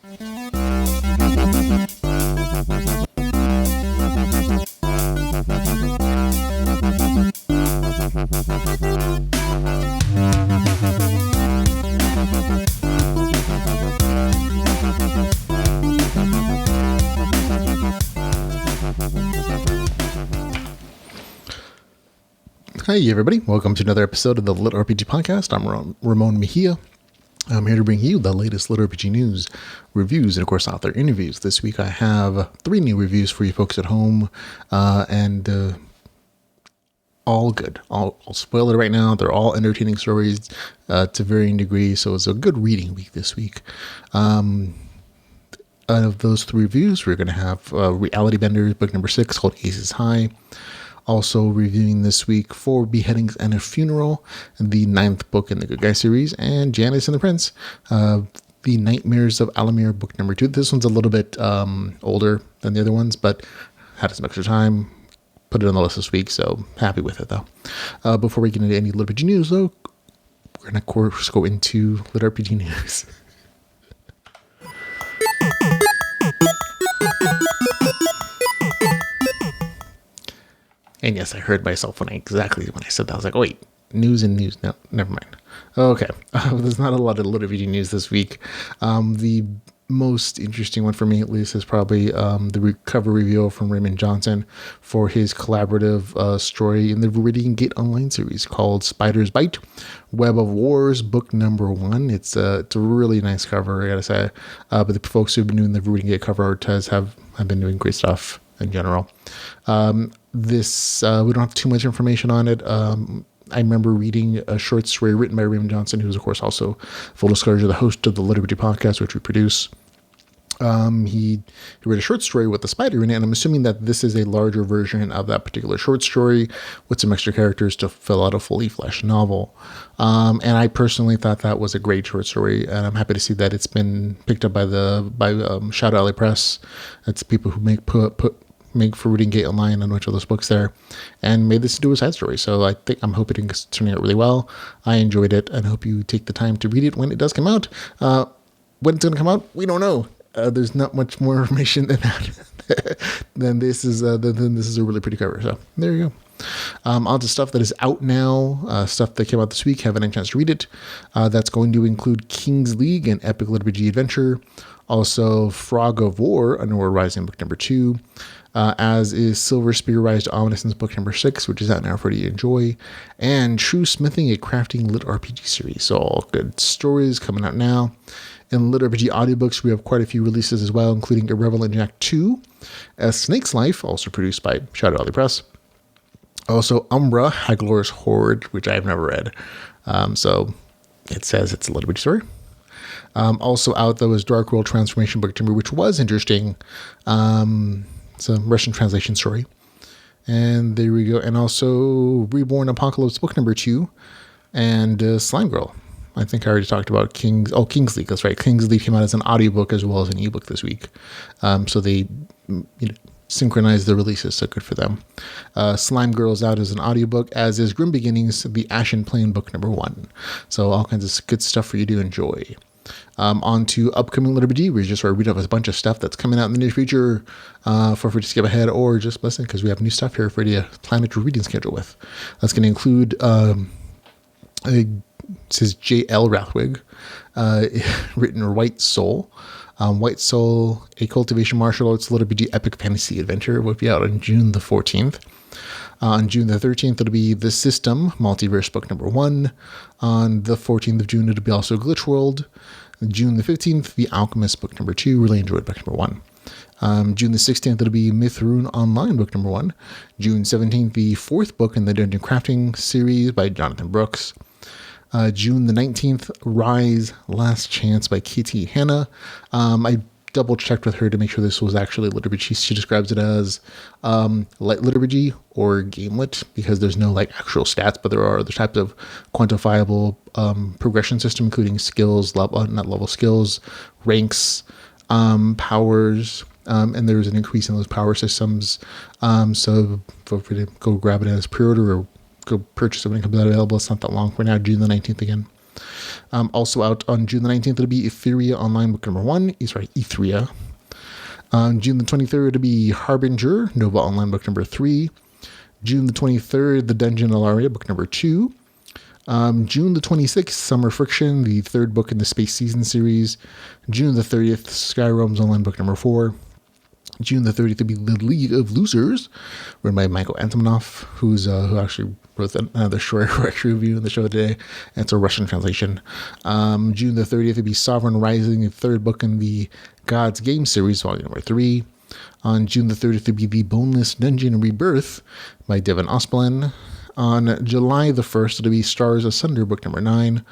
Hi everybody, welcome to another episode of the LitRPG Podcast. I'm Ramon Mejia. I'm here to bring you the latest LitRPG news, reviews, and of course author interviews. This week I have 3 new reviews for you folks at home, and all good. I'll spoil it right now. They're all entertaining stories to varying degrees, so it's a good reading week this week. Out of those 3 reviews, we're going to have Reality Benders, book number 6, called Aces High. Also reviewing this week for Beheadings and a Funeral, the 9th book in the Good Guy series, and Janus and the Prince, the Nightmares of Alamir, book number 2. This one's a little bit older than the other ones, but had some extra time. Put it on the list this week, so happy with it though. Before we get into any LitRPG news though, we're going to of course go into LitRPG news. And yes, I heard myself when I said that. I was like, oh, wait, news. No, never mind. Okay. There's not a lot of LitRPG news this week. The most interesting one for me, at least, is probably the cover reveal from Raymond Johnson for his collaborative story in the Viridian Gate Online series called Spider's Bite, Web of Wars, book number 1. It's a really nice cover, I gotta say. But the folks who've been doing the Viridian Gate cover art have been doing great stuff in general. This we don't have too much information on it. I remember reading a short story written by Raymond Johnson, who is of course also, full disclosure, the host of the LitRPG Podcast, which we produce. He wrote a short story with the spider in it, and I'm assuming that this is a larger version of that particular short story with some extra characters to fill out a fully fleshed novel. And I personally thought that was a great short story, and I'm happy to see that it's been picked up by Shadow Alley Press. It's people who make for Reading Gate Online and which of those books there, and made this into a side story. So I'm hoping it's turning out really well. I enjoyed it, and hope you take the time to read it when it does come out. When it's going to come out, we don't know. There's not much more information than that. Then this is a really pretty cover. So there you go. On to stuff that is out now, stuff that came out this week. Haven't had a chance to read it. That's going to include King's League, an epic LitRPG adventure. Also, Frog of War, Underworld Rising, book number 2. As is Silver Spear Rise to Omniscience, book number 6, which is out now for you to enjoy. And True Smithing, a crafting LitRPG series. So all good stories coming out now. In LitRPG audiobooks, we have quite a few releases as well, including Irrelevant Jack 2, A Snake's Life, also produced by Shadow Alley Press. Also, Umbra, Haglor's Horde, which I have never read. So it says it's a LitRPG story. Also out, though, is Dark World Transformation, book number, which was interesting. It's a Russian translation story. And there we go. And also Reborn Apocalypse, book number 2. And Slime Girl. I think I already talked about King's League. That's right. King's League came out as an audiobook as well as an ebook this week. So they synchronized the releases, so good for them. Slime Girl's out as an audiobook, as is Grim Beginnings, the Ashen Plain, book number 1. So all kinds of good stuff for you to enjoy. On to upcoming LitRPG. We just read off a bunch of stuff that's coming out in the near future. Feel free to skip ahead or just listen, because we have new stuff here for you to plan your reading schedule with. That's going to include it says J.L. Rathwig, written White Soul. White Soul, a cultivation martial arts LitRPG epic fantasy adventure, will be out on June the 14th. On June the 13th, it'll be The System, Multiverse, book number 1. On the 14th of June, it'll be also Glitch World. June the 15th, The Alchemist, book number 2. Really enjoyed book number 1. June the 16th, it'll be Mythrune Online, book number 1. June 17th, the 4th book in the Dungeon Crafting series by Jonathan Brooks. June the 19th, Rise, Last Chance by Katie Hanna. I double checked with her to make sure this was actually LitRPG. She describes it as light LitRPG or GameLit, because there's no actual stats, but there are other types of quantifiable progression system, including skills, skills, ranks, powers, and there's an increase in those power systems. So feel free to go grab it as pre-order or go purchase it when it comes out available. It's not that long for now, June the 19th again. Also out on June the 19th, it'll be Etheria Online Book Number 1. Etheria. On June the 23rd, it'll be Harbinger, Nova Online Book Number 3. June the 23rd, The Dungeon Alaria, Book Number 2. June the 26th, Summer Friction, the third book in the Space Season series. June the 30th, Skyroam's Online Book Number 4. June the 30th will be The League of Losers, written by Michael Antonoff, who actually wrote another short review in the show today. And it's a Russian translation. June the 30th will be Sovereign Rising, the third book in the God's Game series, volume number 3. On June the 30th will be The Boneless Dungeon Rebirth by Devin Ospelin. On July the 1st, it'll be Stars Asunder, book number 9.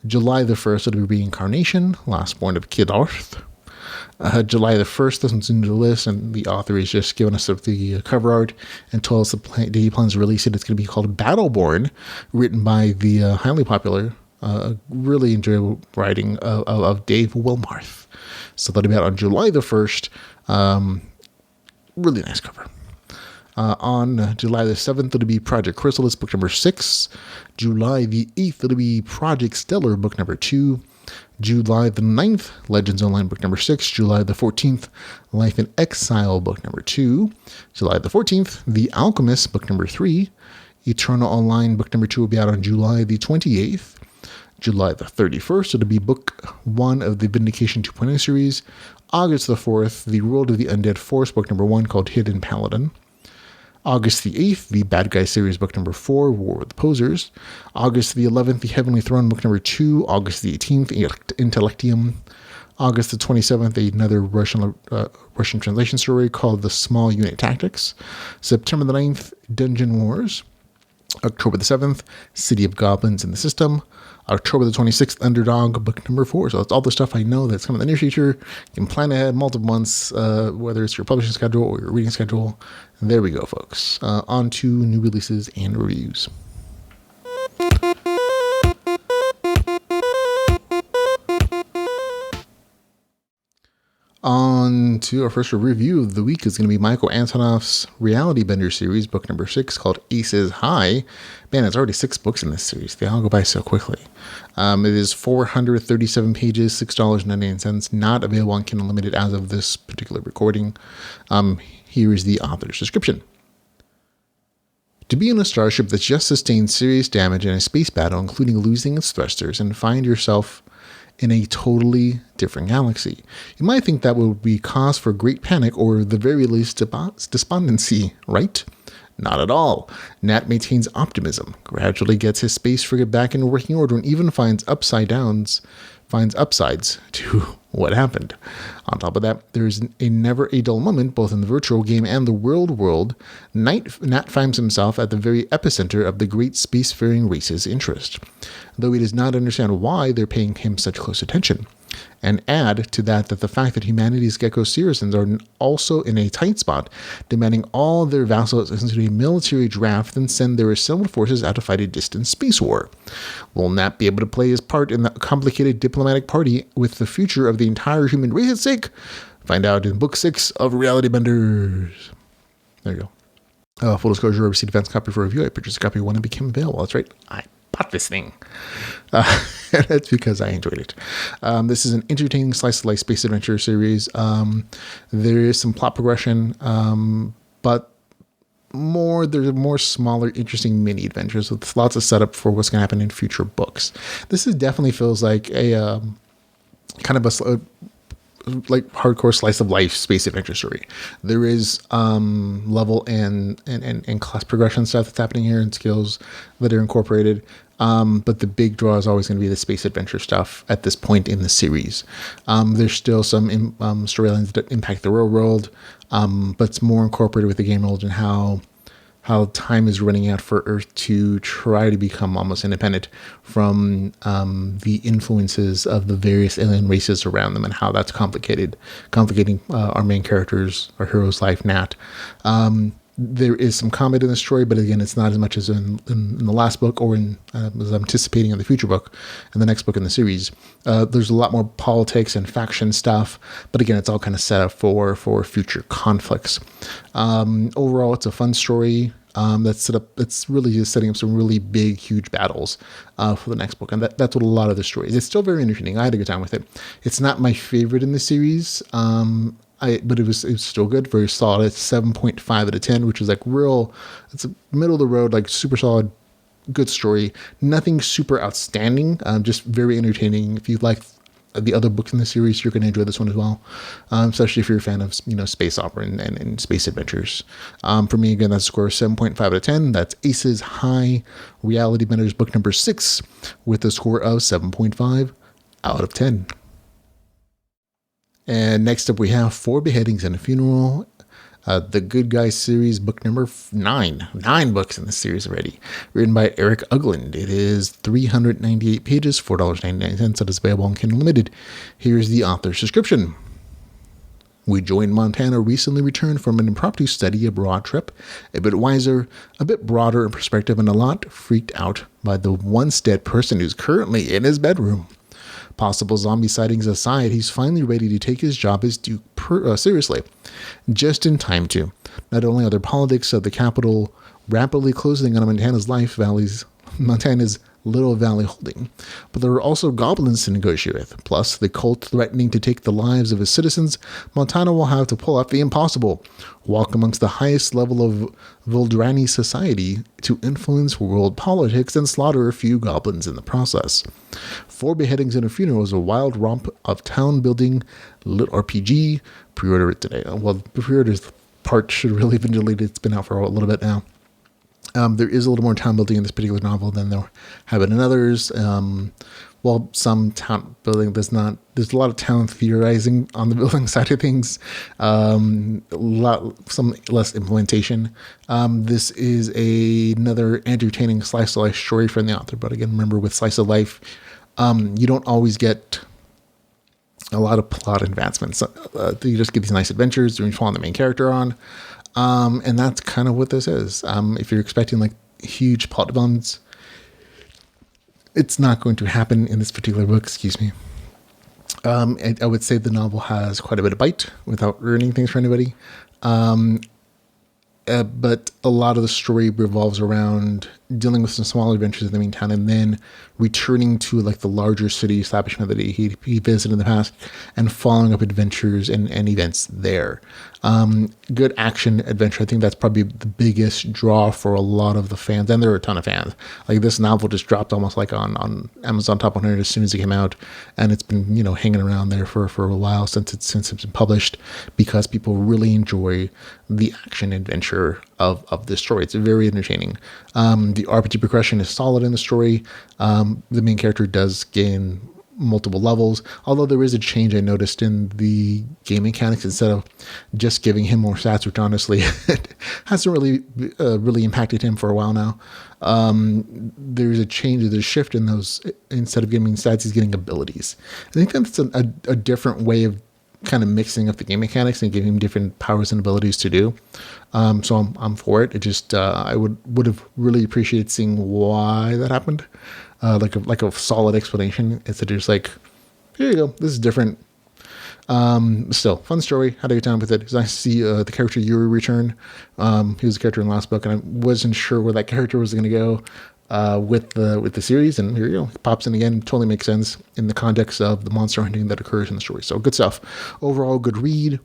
July the 1st, it'll be Reincarnation, Last Born of Kid Arth. July the 1st doesn't seem to the list, and the author is just giving us the cover art and told us that he plans to release it. It's going to be called Battleborn, written by the highly popular, really enjoyable writing of Dave Wilmarth. So that'll be out on July the 1st. Really nice cover. On July the 7th, it'll be Project Chrysalis, book number 6. July the 8th, it'll be Project Stellar, book number 2. July the 9th, Legends Online, book number 6. July the 14th, Life in Exile, book number 2. July the 14th, The Alchemist, book number 3. Eternal Online, book number 2 will be out on July the 28th. July the 31st, it'll be book 1 of the Vindication 2.0 series. August the 4th, The World of the Undead Force, book number 1, called Hidden Paladin. August the 8th, the Bad Guy series, book number 4, War with the Posers. August the 11th, the Heavenly Throne, book number 2. August the 18th, Intellectium. August the 27th, another Russian translation story called The Small Unit Tactics. September the 9th, Dungeon Wars. October the 7th, City of Goblins in the System. October the 26th, Underdog, book number 4. So that's all the stuff I know that's coming in the near future. You can plan ahead multiple months, whether it's your publishing schedule or your reading schedule. And there we go, folks. On to new releases and reviews. On to our first review of the week is going to be Michael Antonoff's Reality Bender series, book number 6, called Aces High. Man, it's already 6 books in this series. They all go by so quickly. It is 437 pages, $6.99, not available on Kindle Unlimited as of this particular recording. Here is the author's description. To be on a starship that's just sustained serious damage in a space battle, including losing its thrusters, and find yourself in a totally different galaxy. You might think that would be cause for great panic or the very least despondency, right? Not at all. Nat maintains optimism, gradually gets his space frigate back into working order, and even finds upsides to what happened. On top of that, there's a never a dull moment, both in the virtual game and the world. Nat finds himself at the very epicenter of the great spacefaring race's interest, though he does not understand why they're paying him such close attention. And add to that the fact that humanity's Gecko citizens are also in a tight spot, demanding all their vassals into a military draft and send their assembled forces out to fight a distant space war. Will Nat be able to play his part in the complicated diplomatic party with the future of the entire human race at stake? Find out in Book 6 of Reality Benders. There you go. Full disclosure, I received advance copy for review. I purchased a copy when it became available. That's right. I bought this thing. That's because I enjoyed it. This is an entertaining slice-of-life space adventure series. There is some plot progression, but there's more smaller, interesting mini adventures with lots of setup for what's going to happen in future books. This definitely feels like a kind of a like hardcore slice of life space adventure story. There is level and class progression stuff that's happening here and skills that are incorporated. But the big draw is always going to be the space adventure stuff at this point in the series. There's still some storylines that impact the real world, but it's more incorporated with the game world and how time is running out for Earth to try to become almost independent from the influences of the various alien races around them, and how that's complicating our main characters, our hero's life, Nat. There is some combat in the story, but again, it's not as much as in the last book or as I'm anticipating in the future book and the next book in the series. There's a lot more politics and faction stuff, but again, it's all kind of set up for future conflicts. Overall, it's a fun story. that's set up. It's really just setting up some really big, huge battles for the next book, and that's what a lot of the story is. It's still very interesting. I had a good time with it. It's not my favorite in the series, but it was still good, very solid. It's 7.5 out of 10, which is like real. It's a middle of the road, like super solid, good story. Nothing super outstanding, just very entertaining. If you like the other books in the series, you're going to enjoy this one as well, especially if you're a fan of space opera and space adventures. For me, again, that's a score of 7.5 out of 10. That's Aces High Reality Benders book number 6 with a score of 7.5 out of 10. And next up we have Four Beheadings and a Funeral, the Good Guys series, book number 9. 9 books in the series already. Written by Eric Ugland. It is 398 pages, $4.99. It is available on Kindle Unlimited. Here's the author's description. We joined Montana recently returned from an impromptu study abroad trip, a bit wiser, a bit broader in perspective, and a lot freaked out by the once dead person who's currently in his bedroom. Possible zombie sightings aside, he's finally ready to take his job as Duke seriously. Just in time to. Not only are the politics of the capital rapidly closing on Montana's Little Valley holding, but there are also goblins to negotiate with. Plus, the cult threatening to take the lives of its citizens, Montana will have to pull off the impossible. Walk amongst the highest level of Voldrani society to influence world politics and slaughter a few goblins in the process. Four Beheadings and a Funeral is a wild romp of town-building LitRPG. Pre-order it today. Well, the pre-order's part should really have been deleted. It's been out for a little bit now. There is a little more town building in this particular novel than there have been in others. Some town building, there's a lot of town theorizing on the building side of things. Some less implementation. This is another entertaining slice of life story from the author. But again, remember with slice of life, you don't always get a lot of plot advancements. You just get these nice adventures you're following the main character on. And that's kind of what this is. If you're expecting like huge plot developments, it's not going to happen in this particular book. Excuse me. I would say the novel has quite a bit of bite without ruining things for anybody. But a lot of the story revolves around dealing with some small adventures in the meantime, and then returning to like the larger city establishment that he visited in the past and following up adventures and events there. Good action adventure. I think that's probably the biggest draw for a lot of the fans, and there are a ton of fans. Like this novel just dropped almost like on Amazon Top 100 as soon as it came out, and it's been hanging around there for a while since it's been published, because people really enjoy the action adventure of this story. It's very entertaining. The RPG progression is solid in the story. The main character does gain multiple levels, although there is a change I noticed in the game mechanics. Instead of just giving him more stats, which honestly hasn't really impacted him for a while now, there's a change, there's a shift in those. Instead of getting stats, he's getting abilities. I think that's a different way of kind of mixing up the game mechanics and giving him different powers and abilities to do. So I'm for it. It just I would have really appreciated seeing why that happened. Like a solid explanation instead of just like, here you go, this is different. Still, fun story. Had a good time with it. It's nice to see the character Yuri return. He was a character in the last book, and I wasn't sure where that character was going to go with the series. And here you go, it pops in again. Totally makes sense in the context of the monster hunting that occurs in the story. So good stuff. Overall, good read.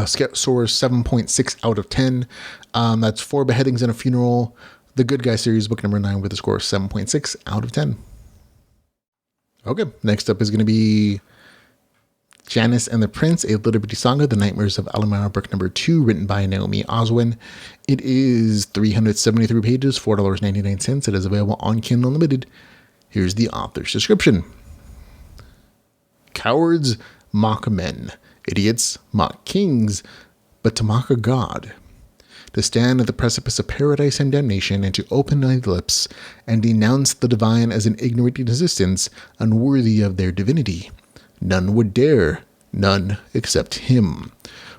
Score 7.6 out of 10. That's Four Beheadings and a Funeral, the Good Guy series, book number 9, with a score of 7.6 out of 10. Okay, next up is going to be Janus and the Prince, a LitRPG Saga, The Nightmares of Alamir, book number 2, written by Naomi Oswin. It is 373 pages, $4.99. It is available on Kindle Unlimited. Here's the author's description. Cowards mock men. Idiots mock kings. But to mock a god, to stand at the precipice of paradise and damnation, and to open thy lips and denounce the divine as an ignorant existence, unworthy of their divinity. None would dare, none except him.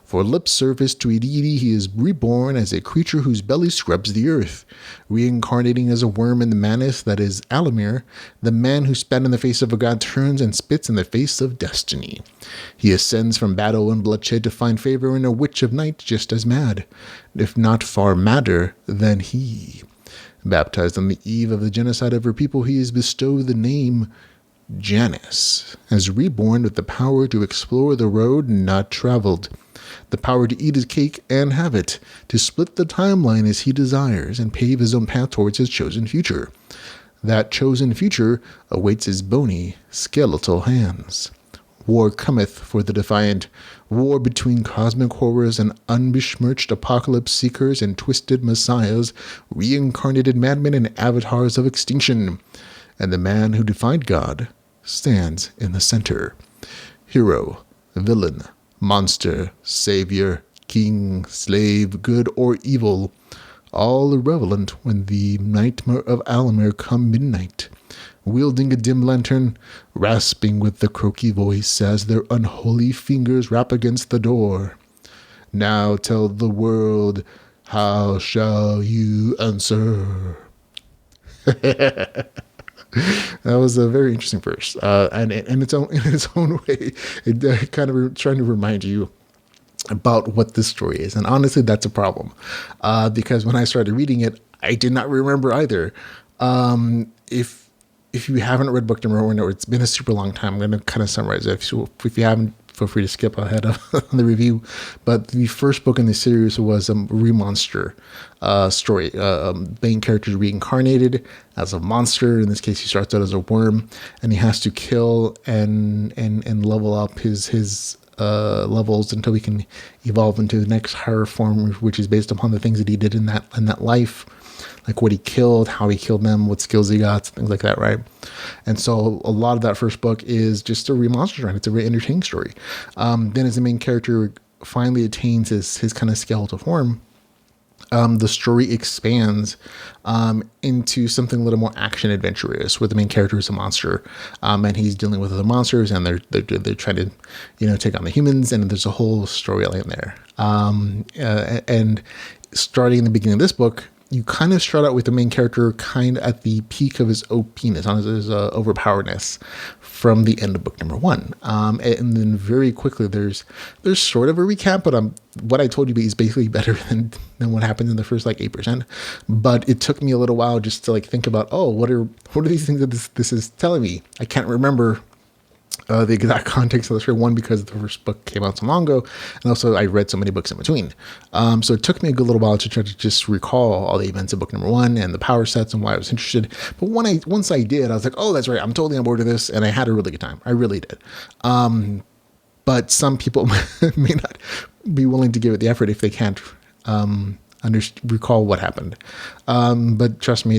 For lip service to a deity, he is reborn as a creature whose belly scrubs the earth, reincarnating as a worm in the Manus that is Alamir. The man who spat in the face of a god turns and spits in the face of destiny. He ascends from battle and bloodshed to find favor in a witch of night just as mad, if not far madder than he. Baptized on the eve of the genocide of her people, he is bestowed the name Janus, as reborn with the power to explore the road not traveled, the power to eat his cake and have it, to split the timeline as he desires and pave his own path towards his chosen future. That chosen future awaits his bony, skeletal hands. War cometh for the defiant, war between cosmic horrors and unbesmirched apocalypse seekers and twisted messiahs, reincarnated madmen and avatars of extinction. And the man who defied God stands in the center. Hero, villain, monster, savior, king, slave, good or evil, all irrelevant when the nightmare of Alamir come midnight, wielding a dim lantern, rasping with the croaky voice as their unholy fingers rap against the door. Now tell the world, how shall you answer? That was a very interesting verse, and in its own way, it kind of trying to remind you about what this story is. And honestly, that's a problem, because when I started reading it, I did not remember either. If you haven't read book number 1, or it's been a super long time, I'm going to kind of summarize it. If you haven't, feel free to skip ahead of the review. But the first book in the series was a Remonster story. Main character is reincarnated as a monster. In this case, he starts out as a worm, and he has to kill and level up his levels until he can evolve into the next higher form, which is based upon the things that he did in that life. Like what he killed, how he killed them, what skills he got, things like that, right? And so a lot of that first book is just a remonstrance, right? It's a very entertaining story. Then as the main character finally attains his kind of skeletal form, the story expands into something a little more action adventurous, where the main character is a monster, and he's dealing with other monsters, and they're trying to take on the humans, and there's a whole storyline there. And starting in the beginning of this book, you kind of start out with the main character kind of at the peak of his OPness, on his overpoweredness from the end of book number 1. And then very quickly there's sort of a recap, but what I told you is basically better than what happened in the first 8%. But it took me a little while just to think about, what are these things that this is telling me? I can't remember the exact context of the story, one, because the first book came out so long ago, and also I read so many books in between. So it took me a good little while to try to just recall all the events of book number 1 and the power sets and why I was interested. But once I did, I was like, oh, that's right, I'm totally on board with this, and I had a really good time. I really did. But some people may not be willing to give it the effort if they can't recall what happened. But trust me,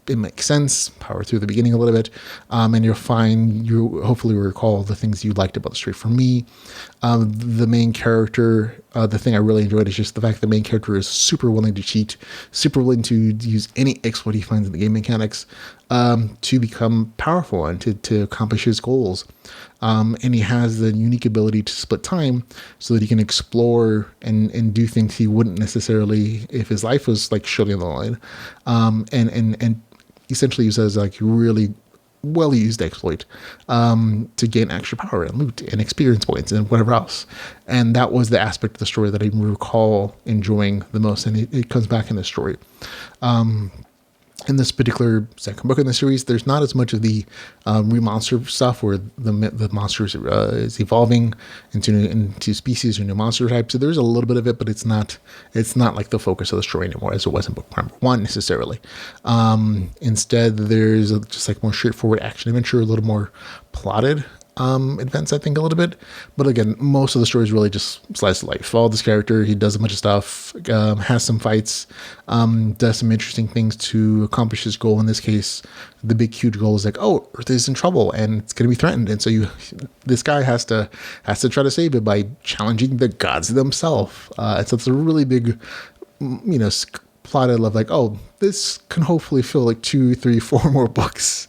it makes sense. Power through the beginning a little bit, and you hopefully recall the things you liked about the story. For me, the main character, the thing I really enjoyed is just the fact that the main character is super willing to cheat, super willing to use any exploit he finds in the game mechanics to become powerful and to accomplish his goals. And he has the unique ability to split time so that he can explore and do things he wouldn't necessarily if his life was surely on the line. And essentially uses really well used exploit to gain extra power and loot and experience points and whatever else. And that was the aspect of the story that I recall enjoying the most, and it comes back in the story. In this particular second book in the series, there's not as much of the remonster stuff where the monster is evolving into species or new monster types. So there's a little bit of it, but it's not like the focus of the story anymore as it was in book number 1 necessarily. Instead, there's just more straightforward action adventure, a little more plotted events, I think, a little bit. But again, most of the story is really just slice of life. Follow this character, he does a bunch of stuff, has some fights, does some interesting things to accomplish his goal. In this case, the big huge goal is Earth is in trouble and it's going to be threatened, and so this guy has to try to save it by challenging the gods themselves. And so it's a really big plot I love, this can hopefully fill 2, 3, 4 more books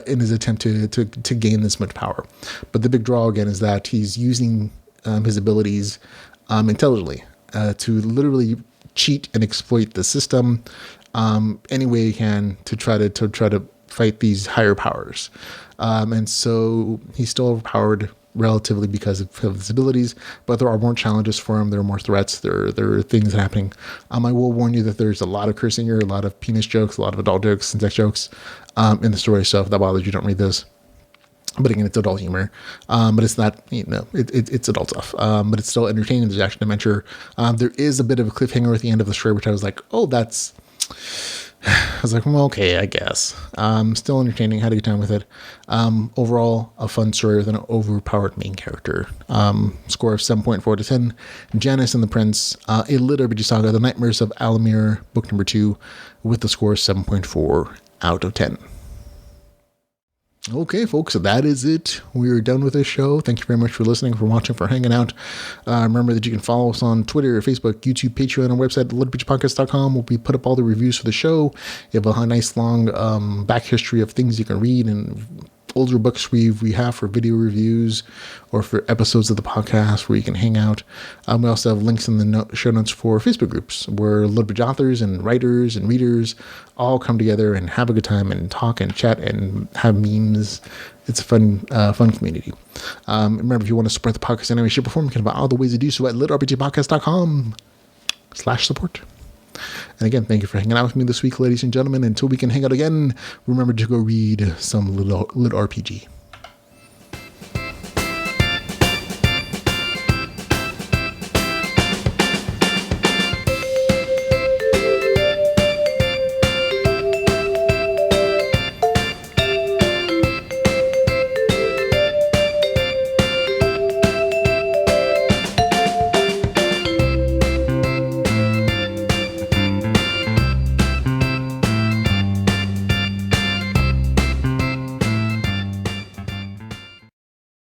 in his attempt to gain this much power. But the big draw again is that he's using his abilities intelligently, to literally cheat and exploit the system any way he can to try to fight these higher powers. And so he's still overpowered relatively because of his abilities, but there are more challenges for him. There are more threats. There are things happening. I will warn you that there's a lot of cursing here, a lot of penis jokes, a lot of adult jokes and sex jokes in the story. So if that bothers you, don't read this. But again, it's adult humor, but it's not, it's adult stuff, but it's still entertaining. There's action adventure. There is a bit of a cliffhanger at the end of the story, which I was like, oh, I was like, well, okay, I guess. Still entertaining, had a good time with it. Overall, a fun story with an overpowered main character. Score of 7.4 to 10. Janus and the Prince, a LitRPG Saga, The Nightmares of Alamir, book number 2, with the score 7.4 out of 10. Okay, folks, so that is it. We're done with this show. Thank you very much for listening, for watching, for hanging out. Remember that you can follow us on Twitter, Facebook, YouTube, Patreon, and our website, LitRPGPodcast.com. We'll put up all the reviews for the show. You have a nice long back history of things you can read and older books we have for video reviews or for episodes of the podcast where you can hang out. We also have links in the show notes for Facebook groups where LitRPG authors and writers and readers all come together and have a good time and talk and chat and have memes. It's a fun community. Remember, if you want to support the podcast in any way, shape, or form, you can find all the ways to do so at litrpgpodcast.com/support. And again, thank you for hanging out with me this week, ladies and gentlemen. Until we can hang out again, remember to go read some lit RPG.